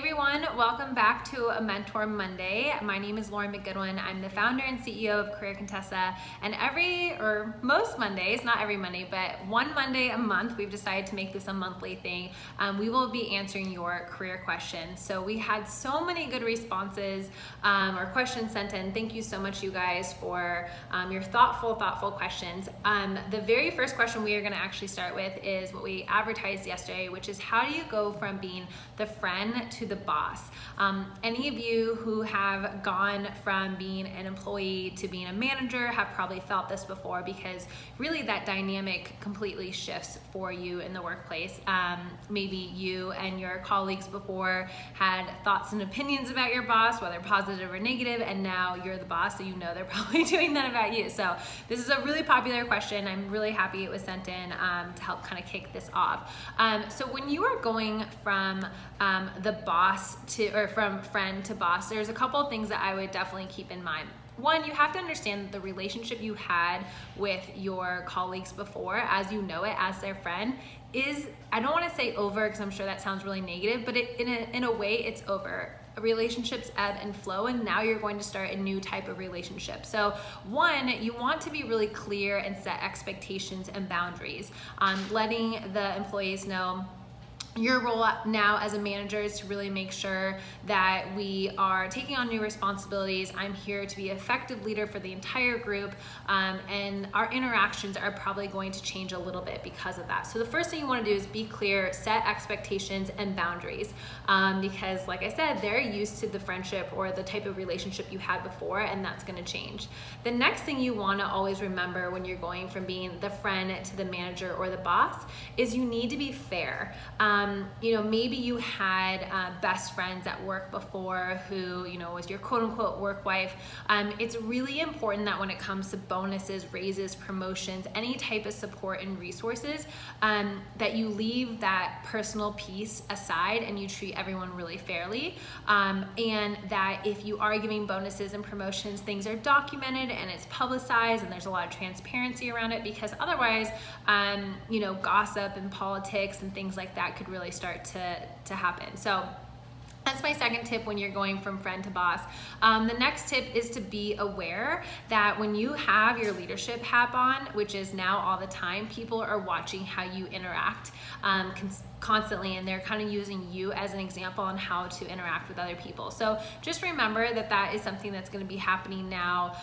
everyone, welcome back to a Mentor Monday. My name is Lauren McGoodwin. I'm the founder and CEO of Contessa, and most Mondays, not every Monday, but one Monday a month, we've decided to make this a monthly thing. We will be answering your career questions. So we had so many good responses or questions sent in. Thank you so much, you guys, for your thoughtful questions. The very first question we are going to actually start with is what we advertised yesterday, which is how do you go from being the friend to the boss? Any of you who have gone from being an employee to being a manager have probably felt this before, because really that dynamic completely shifts for you in the workplace. Maybe you and your colleagues before had thoughts and opinions about your boss, whether positive or negative, and now you're the boss, so you know they're probably doing that about you. So this is a really popular question. I'm really happy it was sent in to help kind of kick this off. So when you are going from the boss to, or from friend to boss, there's a couple of things that I would definitely keep in mind. One, you have to understand that the relationship you had with your colleagues before, as you know it, as their friend, is, I don't want to say over, because I'm sure that sounds really negative, but in a way it's over. Relationships ebb and flow, and now you're going to start a new type of relationship. So one, you want to be really clear and set expectations and boundaries, letting the employees know your role now as a manager is to really make sure that we are taking on new responsibilities. I'm here to be an effective leader for the entire group, and our interactions are probably going to change a little bit because of that. So the first thing you want to do is be clear, set expectations and boundaries, because like I said, they're used to the friendship or the type of relationship you had before, and that's going to change. The next thing you want to always remember when you're going from being the friend to the manager or the boss is you need to be fair. Maybe you had best friends at work before who, was your quote unquote work wife. It's really important that when it comes to bonuses, raises, promotions, any type of support and resources, that you leave that personal piece aside and you treat everyone really fairly. And that if you are giving bonuses and promotions, things are documented and it's publicized and there's a lot of transparency around it, because otherwise, gossip and politics and things like that could really start to happen. So that's my second tip when you're going from friend to boss. The next tip is to be aware that when you have your leadership hat on, which is now all the time, people are watching how you interact constantly, and they're kind of using you as an example on how to interact with other people. So just remember that that is something that's going to be happening now.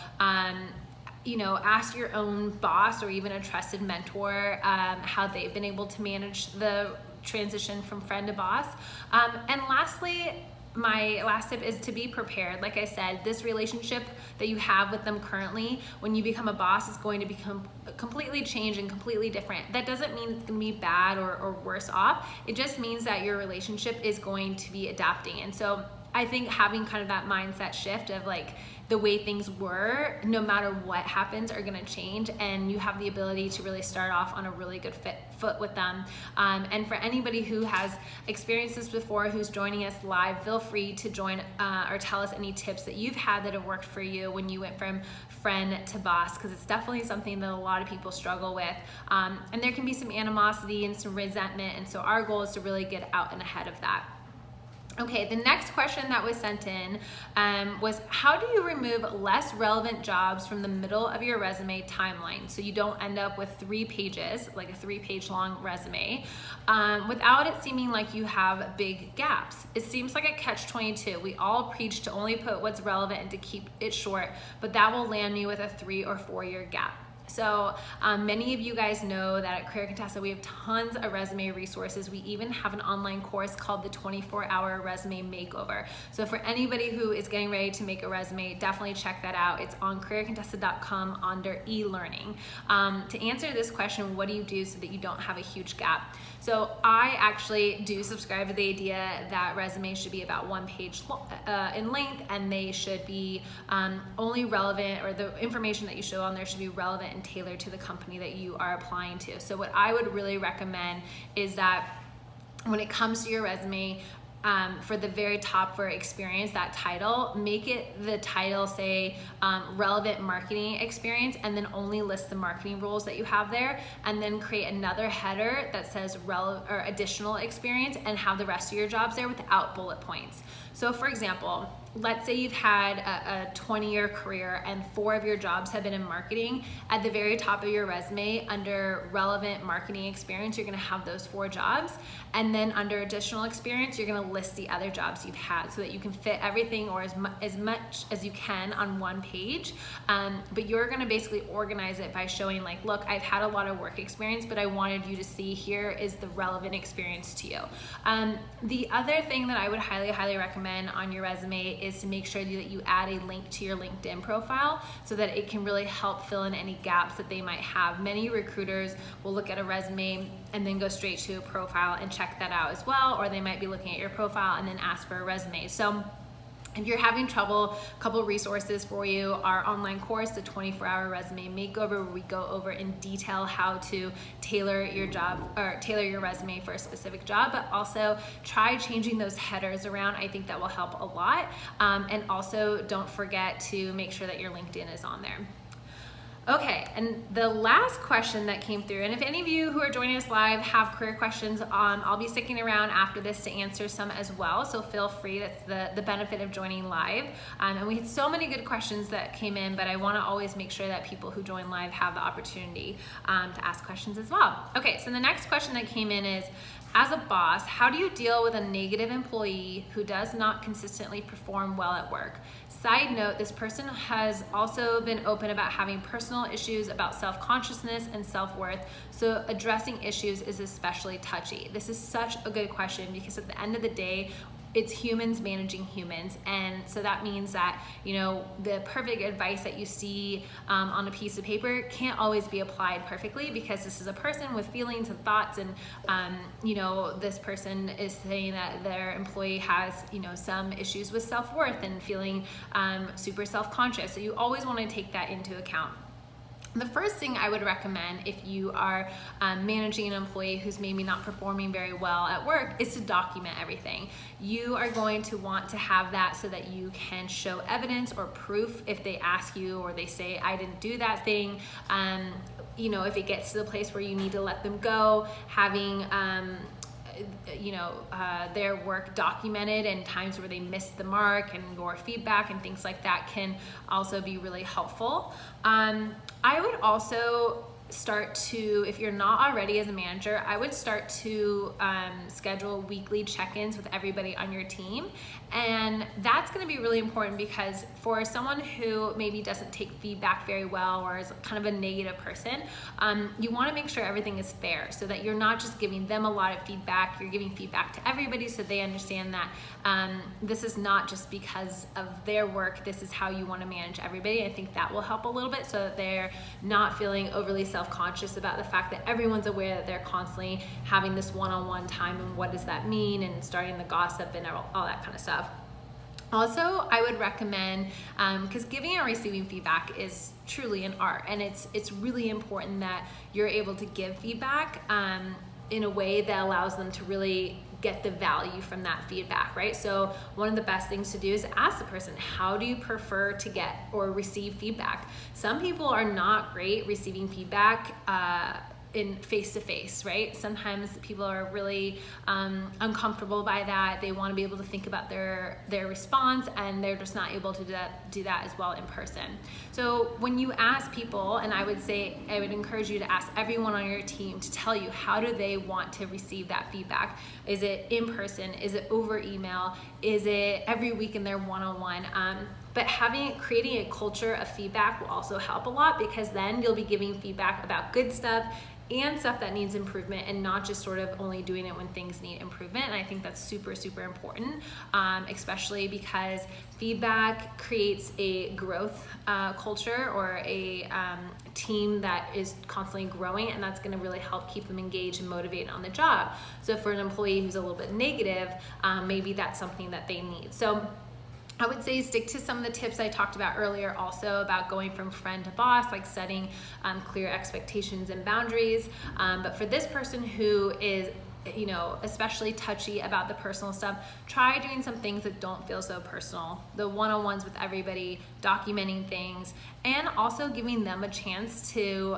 Ask your own boss or even a trusted mentor how they've been able to manage the transition from friend to boss. And lastly, my last tip is to be prepared. Like I said, this relationship that you have with them currently, when you become a boss, is going to become completely changed and completely different. That doesn't mean it's going to be bad or worse off. It just means that your relationship is going to be adapting. And so I think having kind of that mindset shift of like, the way things were, no matter what happens, are going to change, and you have the ability to really start off on a really good foot with them. And for anybody who has experienced this before, who's joining us live, feel free to join or tell us any tips that you've had that have worked for you when you went from friend to boss, because it's definitely something that a lot of people struggle with. And there can be some animosity and some resentment, and so our goal is to really get out and ahead of that. Okay, the next question that was sent in was, how do you remove less relevant jobs from the middle of your resume timeline so you don't end up with 3 pages, like a 3-page long resume, without it seeming like you have big gaps? It seems like a catch-22. We all preach to only put what's relevant and to keep it short, but that will land me with a 3 or 4 year gap. So many of you guys know that at Contessa we have tons of resume resources. We even have an online course called the 24-hour resume makeover. So for anybody who is getting ready to make a resume, definitely check that out. It's on careercontessa.com under e-learning. To answer this question, what do you do so that you don't have a huge gap? So I actually do subscribe to the idea that resumes should be about 1 page in length, and they should be only relevant, or the information that you show on there should be relevant and tailored to the company that you are applying to. So what I would really recommend is that when it comes to your resume, for the very top for experience, that title, make it the title say relevant marketing experience, and then only list the marketing roles that you have there, and then create another header that says relevant or additional experience, and have the rest of your jobs there without bullet points. So for example, let's say you've had a 20-year career and 4 of your jobs have been in marketing. At the very top of your resume, under relevant marketing experience, you're gonna have those 4 jobs. And then under additional experience, you're gonna list the other jobs you've had so that you can fit everything, or as much as you can, on one page. But you're gonna basically organize it by showing like, look, I've had a lot of work experience, but I wanted you to see here is the relevant experience to you. The other thing that I would highly, highly recommend on your resume is to make sure that you add a link to your LinkedIn profile so that it can really help fill in any gaps that they might have. Many recruiters will look at a resume and then go straight to a profile and check that out as well, or they might be looking at your profile and then ask for a resume. So if you're having trouble, a couple resources for you: our online course, the 24-hour resume makeover, where we go over in detail how to tailor your job or tailor your resume for a specific job, but also try changing those headers around. I think that will help a lot. And also don't forget to make sure that your LinkedIn is on there. Okay, and the last question that came through, and if any of you who are joining us live have career questions, I'll be sticking around after this to answer some as well, so feel free. That's the benefit of joining live. And we had so many good questions that came in, but I wanna always make sure that people who join live have the opportunity to ask questions as well. Okay, so the next question that came in is, as a boss, how do you deal with a negative employee who does not consistently perform well at work? Side note, this person has also been open about having personal issues about self-consciousness and self-worth, so addressing issues is especially touchy. This is such a good question because at the end of the day, it's humans managing humans, and so that means that, you know, the perfect advice that you see on a piece of paper can't always be applied perfectly, because this is a person with feelings and thoughts, and you know, this person is saying that their employee has, you know, some issues with self-worth and feeling super self-conscious. So you always want to take that into account. The first thing I would recommend if you are managing an employee who's maybe not performing very well at work is to document everything. You are going to want to have that so that you can show evidence or proof if they ask you or they say, I didn't do that thing. You know, if it gets to the place where you need to let them go, having their work documented and times where they missed the mark and your feedback and things like that can also be really helpful. I would also start to, if you're not already as a manager, I would start to schedule weekly check-ins with everybody on your team. And that's going to be really important, because for someone who maybe doesn't take feedback very well or is kind of a negative person, you want to make sure everything is fair so that you're not just giving them a lot of feedback, you're giving feedback to everybody so they understand that this is not just because of their work, this is how you want to manage everybody. I think that will help a little bit so that they're not feeling overly self-conscious about the fact that everyone's aware that they're constantly having this one-on-one time and what does that mean, and starting the gossip and all that kind of stuff. Also, I would recommend, because giving and receiving feedback is truly an art, and it's really important that you're able to give feedback in a way that allows them to really get the value from that feedback, right? So one of the best things to do is ask the person, how do you prefer to get or receive feedback? Some people are not great receiving feedback in face-to-face, right? Sometimes people are really uncomfortable by that. They want to be able to think about their response, and they're just not able to do that as well in person. So when you ask people, and I would encourage you to ask everyone on your team to tell you, how do they want to receive that feedback? Is it in person? Is it over email? Is it every week in their one-on-one? But creating a culture of feedback will also help a lot, because then you'll be giving feedback about good stuff and stuff that needs improvement, and not just sort of only doing it when things need improvement. And I think that's super, super important, especially because feedback creates a growth culture, or a team that is constantly growing, and that's going to really help keep them engaged and motivated on the job. So for an employee who's a little bit negative, maybe that's something that they need. So I would say stick to some of the tips I talked about earlier, also about going from friend to boss, like setting clear expectations and boundaries. But for this person who is you know, especially touchy about the personal stuff, try doing some things that don't feel so personal. The one-on-ones with everybody, documenting things, and also giving them a chance to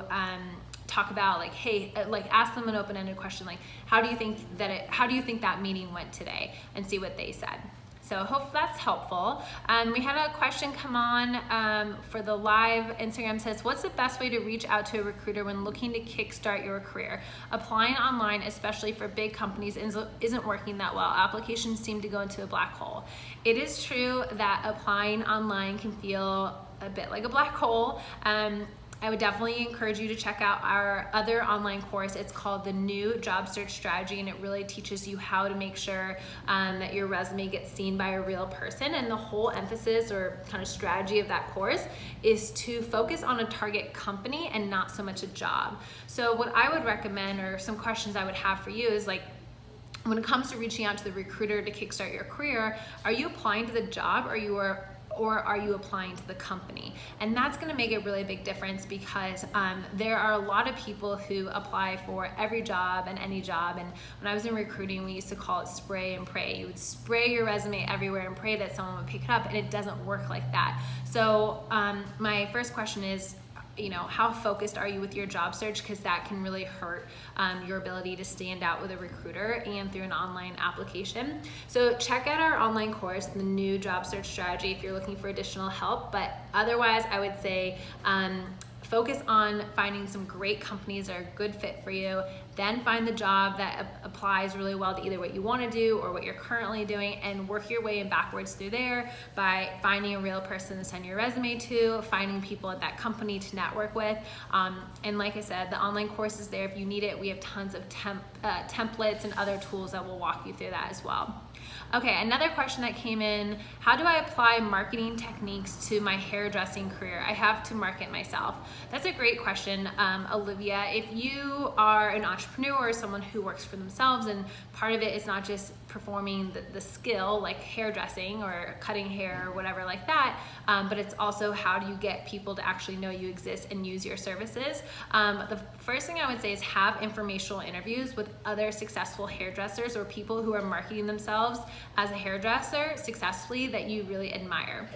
talk about, like, hey, like ask them an open-ended question, like, how do you think that meeting went today, and see what they said. So hope that's helpful. We had a question come on for the live. Instagram says, what's the best way to reach out to a recruiter when looking to kickstart your career? Applying online, especially for big companies, isn't working that well. Applications seem to go into a black hole. It is true that applying online can feel a bit like a black hole. I would definitely encourage you to check out our other online course. It's called the New Job Search Strategy, and it really teaches you how to make sure that your resume gets seen by a real person. And the whole emphasis or kind of strategy of that course is to focus on a target company and not so much a job. So what I would recommend, or some questions I would have for you, is like, when it comes to reaching out to the recruiter to kickstart your career, are you applying to the job, or are you applying to the company? And that's gonna make a really big difference, because there are a lot of people who apply for every job and any job. And when I was in recruiting, we used to call it spray and pray. You would spray your resume everywhere and pray that someone would pick it up, and it doesn't work like that. So my first question is, you know, how focused are you with your job search? Because that can really hurt your ability to stand out with a recruiter and through an online application. So check out our online course, the New Job Search Strategy, if you're looking for additional help. But otherwise, I would say focus on finding some great companies that are a good fit for you. Then find the job that applies really well to either what you want to do or what you're currently doing, and work your way in backwards through there by finding a real person to send your resume to, finding people at that company to network with. And like I said, the online course is there if you need it. We have tons of templates and other tools that will walk you through that as well. Okay, another question that came in: how do I apply marketing techniques to my hairdressing career? I have to market myself. That's a great question, Olivia. If you are an entrepreneur or someone who works for themselves, and part of it is not just performing the skill like hairdressing or cutting hair or whatever like that, but it's also how do you get people to actually know you exist and use your services. The first thing I would say is have informational interviews with other successful hairdressers or people who are marketing themselves as a hairdresser successfully that you really admire.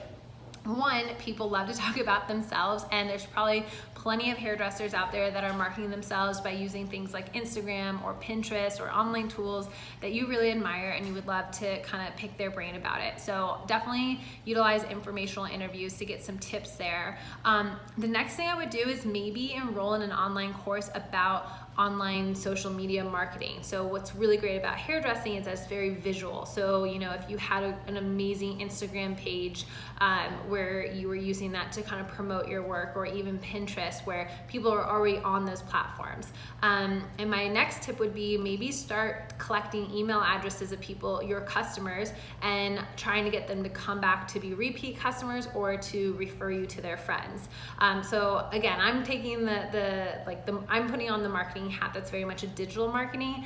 One, people love to talk about themselves, and there's probably plenty of hairdressers out there that are marketing themselves by using things like Instagram or Pinterest or online tools that you really admire, and you would love to kind of pick their brain about it. So definitely utilize informational interviews to get some tips there. The next thing I would do is maybe enroll in an online course about online social media marketing. So what's really great about hairdressing is that it's very visual. So, you know, if you had an amazing Instagram page where you were using that to kind of promote your work, or even Pinterest where people are already on those platforms. And my next tip would be maybe start collecting email addresses of people, your customers, and trying to get them to come back to be repeat customers or to refer you to their friends. So again, I'm taking I'm putting on the marketing hat that's very much a digital marketing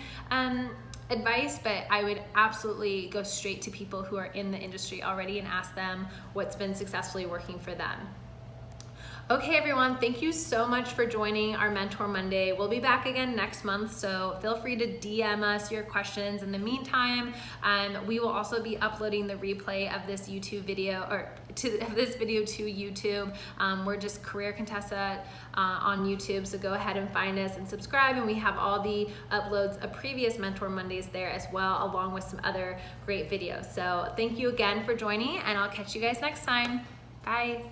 advice, but I would absolutely go straight to people who are in the industry already and ask them what's been successfully working for them. Okay, everyone, thank you so much for joining our Mentor Monday. We'll be back again next month, so feel free to DM us your questions. In the meantime, we will also be uploading the replay of this YouTube video, or this video to YouTube. We're just Career Contessa on YouTube, so go ahead and find us and subscribe, and we have all the uploads of previous Mentor Mondays there as well, along with some other great videos. So thank you again for joining, and I'll catch you guys next time. Bye.